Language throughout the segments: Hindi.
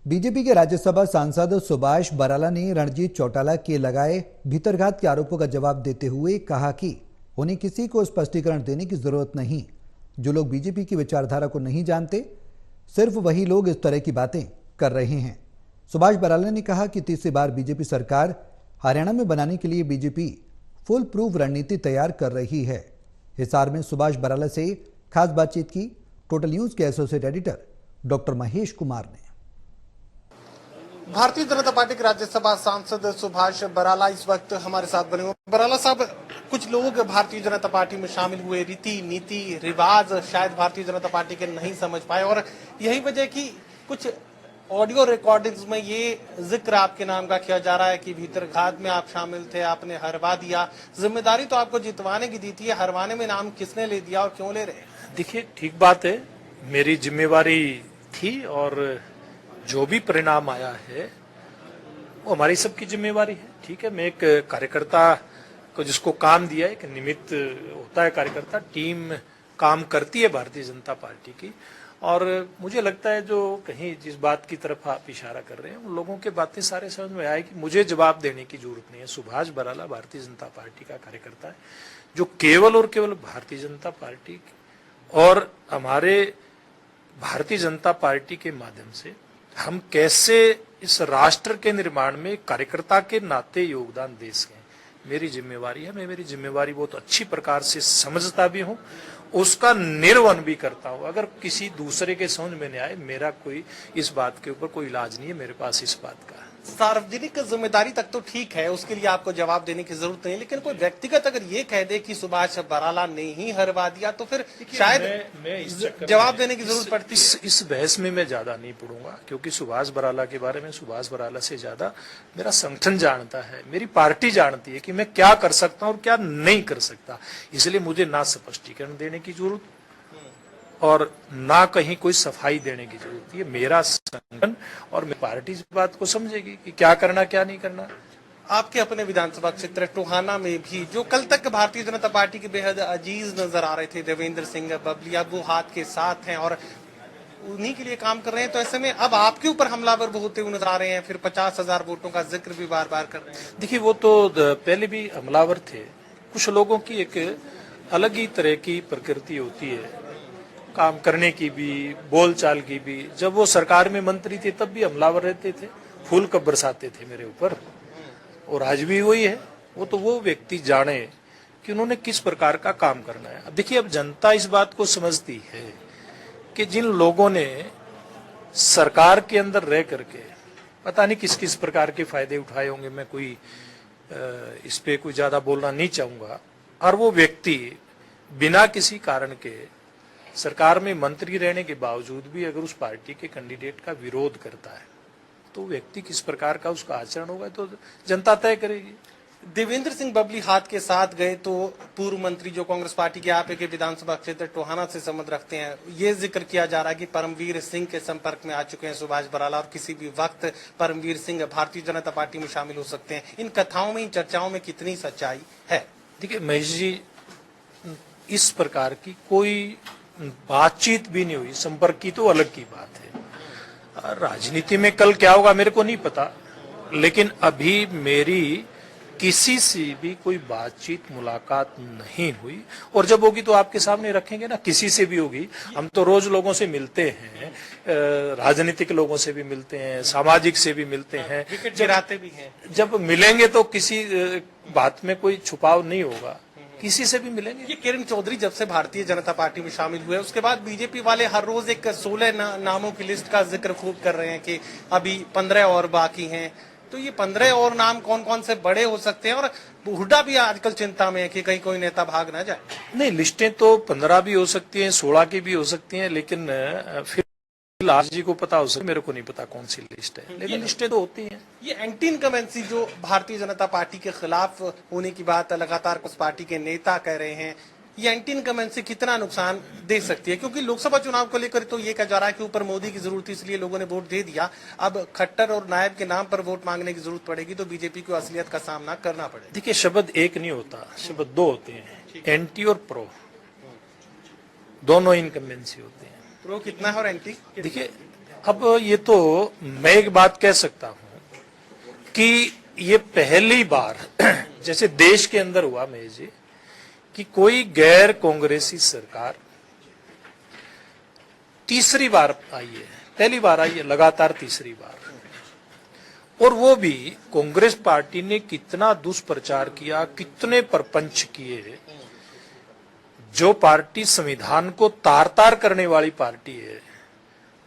बीजेपी के राज्यसभा सांसद सुभाष बराला ने रणजीत चौटाला के लगाए भीतरघात के आरोपों का जवाब देते हुए कहा कि उन्हें किसी को स्पष्टीकरण देने की जरूरत नहीं। जो लोग बीजेपी की विचारधारा को नहीं जानते, सिर्फ वही लोग इस तरह की बातें कर रहे हैं। सुभाष बराला ने कहा कि तीसरी बार बीजेपी सरकार हरियाणा में बनाने के लिए बीजेपी फुल प्रूफ रणनीति तैयार कर रही है। हिसार में सुभाष बराला से खास बातचीत की टोटल न्यूज के associate editor doctor Mahesh Kumar ने। भारतीय जनता पार्टी के राज्यसभा सांसद सुभाष बराला इस वक्त हमारे साथ बने हुए। बराला साहब, कुछ लोग भारतीय जनता पार्टी में शामिल हुए, रीति नीति रिवाज शायद भारतीय जनता पार्टी के नहीं समझ पाए और यही वजह की कुछ ऑडियो रिकॉर्डिंग्स में ये जिक्र आपके नाम का किया जा रहा है कि भीतरघात में आप शामिल थे, आपने हरवा दिया। जिम्मेदारी तो आपको जितवाने की दी थी, हरवाने में नाम किसने ले दिया और क्यों ले रहे हैं? देखिए, ठीक बात है, मेरी जिम्मेवारी थी और जो भी परिणाम आया है वो हमारी सबकी जिम्मेवारी है। ठीक है, मैं एक कार्यकर्ता को जिसको काम दिया है, एक निमित्त होता है कार्यकर्ता, टीम काम करती है भारतीय जनता पार्टी की। और मुझे लगता है जो कहीं जिस बात की तरफ आप इशारा कर रहे हैं उन लोगों के बातें सारे समझ में आए कि मुझे जवाब देने की जरूरत नहीं है। सुभाष बराला भारतीय जनता पार्टी का कार्यकर्ता है जो केवल और केवल भारतीय जनता पार्टी और हमारे भारतीय जनता पार्टी के माध्यम से हम कैसे इस राष्ट्र के निर्माण में कार्यकर्ता के नाते योगदान दे सकें, मेरी जिम्मेवारी है। मैं मेरी जिम्मेवारी बहुत अच्छी प्रकार से समझता भी हूं, उसका निर्वहन भी करता हूं। अगर किसी दूसरे के समझ में नहीं आए, मेरा कोई इस बात के ऊपर कोई इलाज नहीं है मेरे पास इस बात का। सार्वजनिक जिम्मेदारी तक तो ठीक है, उसके लिए आपको जवाब देने की जरूरत नहीं, लेकिन कोई व्यक्तिगत अगर ये कह दे कि सुभाष बराला ने ही हरवा दिया तो फिर शायद मैं जवाब देने की जरूरत पड़ती है। इस बहस में मैं ज्यादा नहीं पढ़ूंगा, क्योंकि सुभाष बराला के बारे में सुभाष बराला से ज्यादा मेरा संगठन जानता है, मेरी पार्टी जानती है कि मैं क्या कर सकता हूं और क्या नहीं कर सकता। इसलिए मुझे ना स्पष्टीकरण देने की जरूरत और ना कहीं कोई सफाई देने की जरूरत है। मेरा संगठन और मेरी पार्टी इस बात को समझेगी कि क्या करना क्या नहीं करना। आपके अपने विधानसभा क्षेत्र टोहाना में भी जो कल तक भारतीय जनता पार्टी के बेहद अजीज नजर आ रहे थे देवेंद्र सिंह बबली, अब वो हाथ के साथ हैं और उन्हीं के लिए काम कर रहे हैं। तो ऐसे में अब आपके ऊपर हमलावर होते हुए नजर आ रहे हैं, फिर 50,000 वोटों का जिक्र भी बार बार कर रहे हैं। देखिए, वो तो पहले भी हमलावर थे। कुछ लोगों की एक अलग ही तरह की प्रकृति होती है, काम करने की भी, बोलचाल की भी। जब वो सरकार में मंत्री थे तब भी हमलावर रहते थे, फूल कब बरसाते थे मेरे ऊपर, और आज भी वही है। वो तो वो व्यक्ति जाने कि उन्होंने किस प्रकार का काम करना है। अब देखिए, अब जनता इस बात को समझती है कि जिन लोगों ने सरकार के अंदर रह करके पता नहीं किस किस प्रकार के फायदे उठाए होंगे, मैं कोई इस पे कोई ज्यादा बोलना नहीं चाहूंगा, और वो व्यक्ति बिना किसी कारण के सरकार में मंत्री रहने के बावजूद भी अगर उस पार्टी के कैंडिडेट का विरोध करता है तो व्यक्ति किस प्रकार का उसका आचरण होगा तो जनता तय करेगी। देवेंद्र सिंह बबली हाथ के साथ गए तो पूर्व मंत्री जो कांग्रेस पार्टी के आप के विधानसभा क्षेत्र टोहाना से संबंध रखते हैं, ये जिक्र किया जा रहा है कि परमवीर सिंह के संपर्क में आ चुके हैं सुभाष बराला और किसी भी वक्त परमवीर सिंह भारतीय जनता पार्टी में शामिल हो सकते हैं। इन कथाओं में, इन चर्चाओं में कितनी सच्चाई है? देखिए महेश जी, इस प्रकार की कोई बातचीत भी नहीं हुई, संपर्क की तो अलग की बात है। राजनीति में कल क्या होगा मेरे को नहीं पता, लेकिन अभी मेरी किसी से भी कोई बातचीत मुलाकात नहीं हुई, और जब होगी तो आपके सामने रखेंगे ना, किसी से भी होगी। हम तो रोज लोगों से मिलते हैं, राजनीतिक लोगों से भी मिलते हैं, सामाजिक से भी मिलते हैं, विकेट गिराते भी हैं। जब मिलेंगे तो किसी बात में कोई छुपाव नहीं होगा, किसी से भी मिलेंगे। ये किरण चौधरी जब से भारतीय जनता पार्टी में शामिल हुए उसके बाद बीजेपी वाले हर रोज एक 16 नामों की लिस्ट का जिक्र खूब कर रहे हैं कि अभी 15 और बाकी हैं। तो ये 15 और नाम कौन कौन से बड़े हो सकते हैं? और हुड्डा भी आजकल चिंता में है कि कहीं कोई नेता भाग ना जाए। नहीं, लिस्टें तो 15 भी हो सकती हैं, 16 की भी हो सकती हैं, लेकिन फिर आज जी को पता हो सकता, मेरे को नहीं पता कौन सी लिस्ट है, लेकिन लिस्टें तो होती हैं। ये एंटी इनकमेंसी जो भारतीय जनता पार्टी के खिलाफ होने की बात लगातार कुछ पार्टी के नेता कह रहे हैं, ये एंटी इनकमेंसी कितना नुकसान दे सकती है? क्योंकि लोकसभा चुनाव को लेकर तो ये कहा जा रहा है कि ऊपर मोदी की जरूरत थी इसलिए लोगों ने वोट दे दिया, अब खट्टर और नायब के नाम पर वोट मांगने की जरूरत पड़ेगी तो बीजेपी को असलियत का सामना करना पड़ेगा। देखिए, शब्द एक नहीं होता, शब्द दो होते हैं, एंटी और प्रो, दोनों इनकमेंसी होते हैं। प्रो कितना है और एंटी? देखिए, अब ये तो मैं एक बात कह सकता हूं कि ये पहली बार जैसे देश के अंदर हुआ महेश जी कि कोई गैर कांग्रेसी सरकार तीसरी बार आई है, पहली बार आई है, लगातार तीसरी बार। और वो भी कांग्रेस पार्टी ने कितना दुष्प्रचार किया, कितने प्रपंच किए। जो पार्टी संविधान को तार तार करने वाली पार्टी है,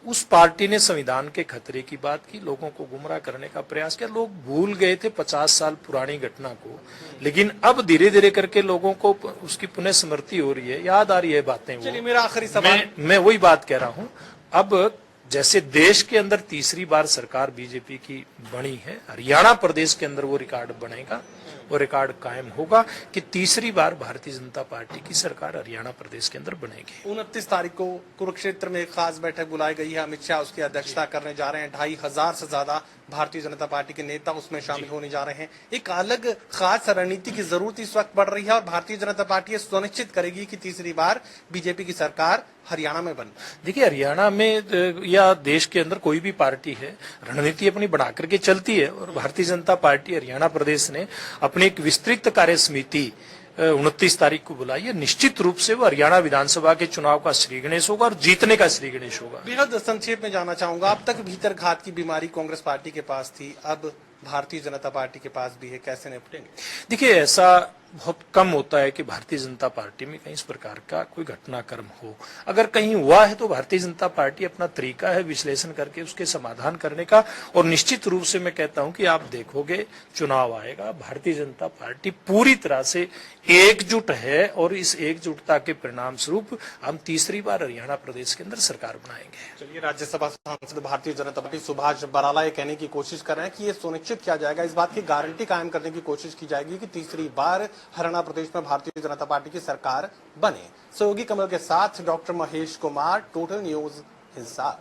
उस पार्टी ने संविधान के खतरे की बात की, लोगों को गुमराह करने का प्रयास किया। लोग भूल गए थे 50 साल पुरानी घटना को, लेकिन अब धीरे धीरे करके लोगों को उसकी पुनः स्मृति हो रही है, याद आ रही है बातें। चलिए मेरा आखिरी सवाल, मैं वही बात कह रहा हूं। अब जैसे देश के अंदर तीसरी बार सरकार बीजेपी की बनी है, हरियाणा प्रदेश के अंदर वो रिकॉर्ड बनेगा, वो रिकॉर्ड कायम होगा कि तीसरी बार भारतीय जनता पार्टी की सरकार हरियाणा प्रदेश के अंदर बनेगी। 29 तारीख को कुरुक्षेत्र में एक खास बैठक बुलाई गई है, अमित शाह उसकी अध्यक्षता करने जा रहे हैं। 2500 से ज्यादा भारतीय जनता पार्टी के नेता उसमें शामिल होने जा रहे हैं। एक अलग खास रणनीति की जरूरत इस वक्त बढ़ रही है और भारतीय जनता पार्टी ये सुनिश्चित करेगी कि तीसरी बार बीजेपी की सरकार हरियाणा में बने। देखिए, हरियाणा में या देश के अंदर कोई भी पार्टी है, रणनीति अपनी बना करके चलती है। और भारतीय जनता पार्टी हरियाणा प्रदेश ने अपनी एक विस्तृत कार्य समिति 29 तारीख को बुलाई है। निश्चित रूप से वो हरियाणा विधानसभा के चुनाव का श्री गणेश होगा और जीतने का श्री गणेश होगा। बेहद संक्षेप में जानना चाहूंगा, अब तक भीतर घात की बीमारी कांग्रेस पार्टी के पास थी, अब भारतीय जनता पार्टी के पास भी है, कैसे निपटेंगे? देखिए, ऐसा बहुत कम होता है कि भारतीय जनता पार्टी में कहीं इस प्रकार का कोई घटनाक्रम हो। अगर कहीं हुआ है तो भारतीय जनता पार्टी अपना तरीका है विश्लेषण करके उसके समाधान करने का। और निश्चित रूप से मैं कहता हूं कि आप देखोगे चुनाव आएगा, भारतीय जनता पार्टी पूरी तरह से एकजुट है और इस एकजुटता के परिणाम स्वरूप हम तीसरी बार हरियाणा प्रदेश के अंदर सरकार बनाएंगे। चलिए, राज्यसभा सांसद भारतीय जनता पार्टी सुभाष बराला ये कहने की कोशिश कर रहे हैं कि ये सुनिश्चित किया जाएगा, इस बात की गारंटी कायम करने की कोशिश की जाएगी कि तीसरी बार हरियाणा प्रदेश में भारतीय जनता पार्टी की सरकार बने। सहयोगी कमल के साथ doctor Mahesh Kumar, total news Hisar.